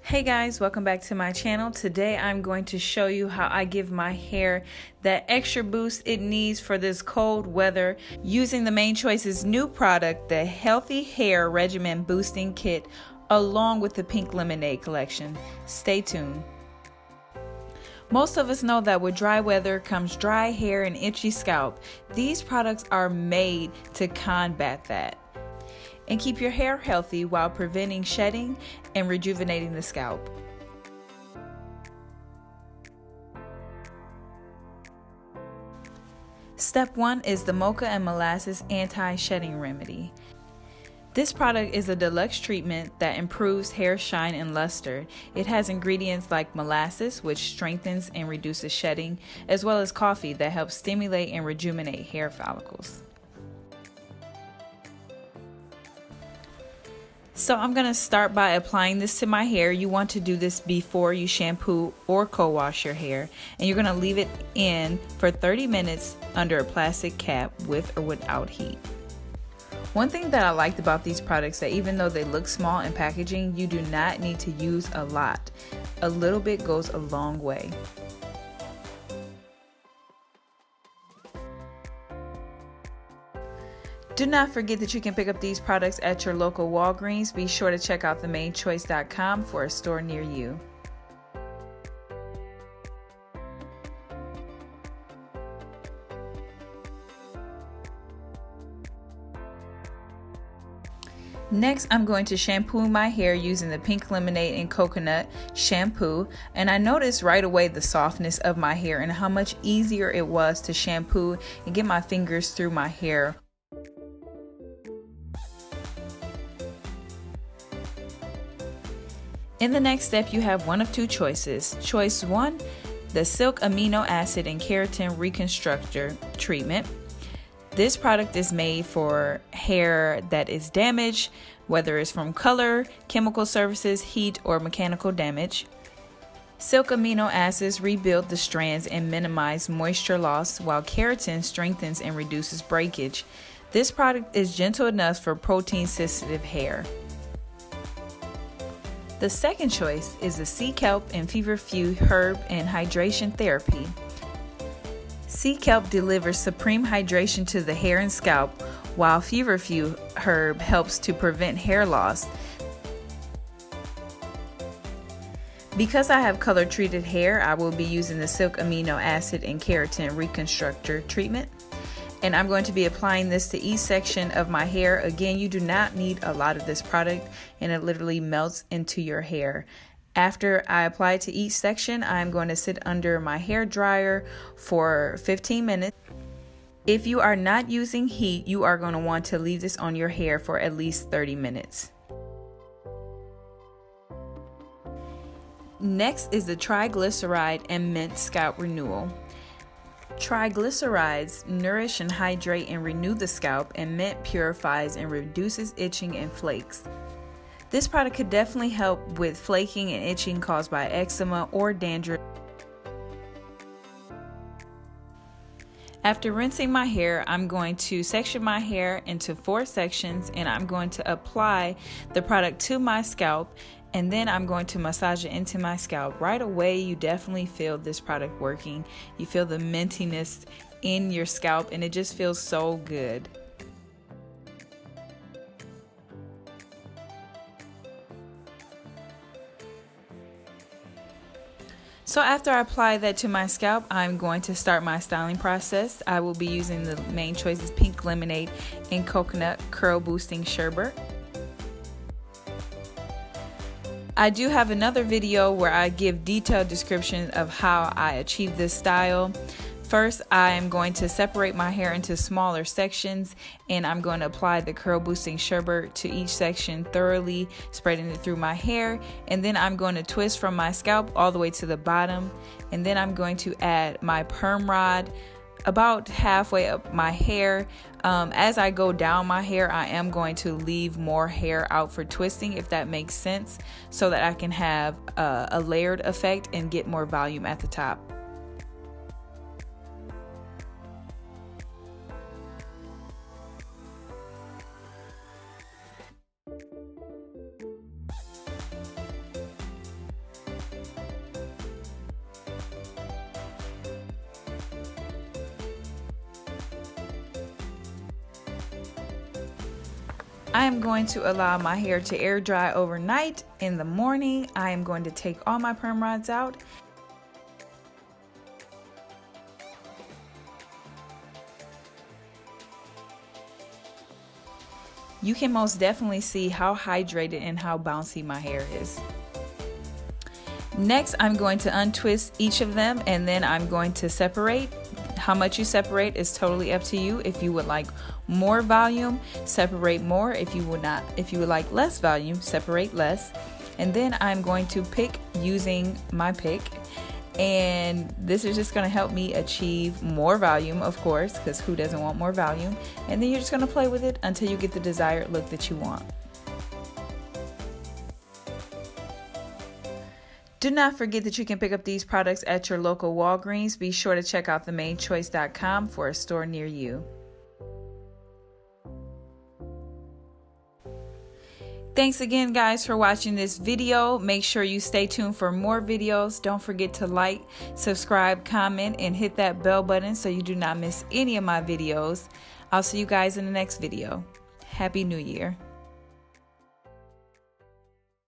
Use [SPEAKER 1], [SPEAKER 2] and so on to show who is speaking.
[SPEAKER 1] Hey guys, welcome back to my channel. Today I'm going to show you how I give my hair that extra boost it needs for this cold weather using the Mane Choice's new product, the Healthy Hair Regimen Boosting Kit, along with the Pink Lemonade collection. Stay tuned. Most of us know that with dry weather comes dry hair and itchy scalp. These products are made to combat that and keep your hair healthy while preventing shedding and rejuvenating the scalp. Step 1 is the Mocha Molasses Anti-Shedding Remedy. This product is a deluxe treatment that improves hair shine and luster. It has ingredients like molasses, which strengthens and reduces shedding, as well as coffee that helps stimulate and rejuvenate hair follicles. So I'm going to start by applying this to my hair. You want to do this before you shampoo or co-wash your hair. And you're going to leave it in for 30 minutes under a plastic cap with or without heat. One thing that I liked about these products that even though they look small in packaging, you do not need to use a lot. A little bit goes a long way. Do not forget that you can pick up these products at your local Walgreens. Be sure to check out themanechoice.com for a store near you. Next, I'm going to shampoo my hair using the Pink Lemonade and Coconut shampoo, and I noticed right away the softness of my hair and how much easier it was to shampoo and get my fingers through my hair. In the next step, you have one of two choices. Choice 1, the Silk Amino Acid and Keratin Reconstructor Treatment. This product is made for hair that is damaged, whether it's from color, chemical services, heat, or mechanical damage. Silk amino acids rebuild the strands and minimize moisture loss, while keratin strengthens and reduces breakage. This product is gentle enough for protein-sensitive hair. The second choice is the Sea Kelp and Feverfew Herb and Hydration Therapy. Sea Kelp delivers supreme hydration to the hair and scalp, while Feverfew Herb helps to prevent hair loss. Because I have color-treated hair, I will be using the Silk Amino Acid and Keratin Reconstructor Treatment. And I'm going to be applying this to each section of my hair. Again, you do not need a lot of this product, and it literally melts into your hair. After I apply it to each section, I'm going to sit under my hair dryer for 15 minutes. If you are not using heat, you are going to want to leave this on your hair for at least 30 minutes. Next is the Triglyceride and Mint Scalp Renewal. Triglycerides nourish and hydrate and renew the scalp, and mint purifies and reduces itching and flakes. This product could definitely help with flaking and itching caused by eczema or dandruff. After rinsing my hair, I'm going to section my hair into 4 sections, and I'm going to apply the product to my scalp, and then I'm going to massage it into my scalp. Right away, you definitely feel this product working. You feel the mintiness in your scalp, and it just feels so good. So after I apply that to my scalp, I'm going to start my styling process. I will be using the Mane Choice's Pink Lemonade and Coconut Curl Boosting Sherbet. I do have another video where I give detailed description of how I achieve this style. First, I am going to separate my hair into smaller sections, and I'm going to apply the curl boosting sherbet to each section, thoroughly spreading it through my hair, and then I'm going to twist from my scalp all the way to the bottom, and then I'm going to add my perm rod about halfway up my hair. As I go down my hair, I am going to leave more hair out for twisting, if that makes sense, so that I can have a layered effect and get more volume at the top. I am going to allow my hair to air dry overnight. In the morning, I am going to take all my perm rods out. You can most definitely see how hydrated and how bouncy my hair is. Next, I'm going to untwist each of them, and then I'm going to separate. How much you separate is totally up to you. If you would like more volume, separate more. If you would like less volume, separate less. And then I'm going to pick using my pick. And this is just going to help me achieve more volume, of course, because who doesn't want more volume? And then you're just going to play with it until you get the desired look that you want. Do not forget that you can pick up these products at your local Walgreens. Be sure to check out themainchoice.com for a store near you. Thanks again, guys, for watching this video. Make sure you stay tuned for more videos. Don't forget to like, subscribe, comment, and hit that bell button so you do not miss any of my videos. I'll see you guys in the next video. Happy New Year.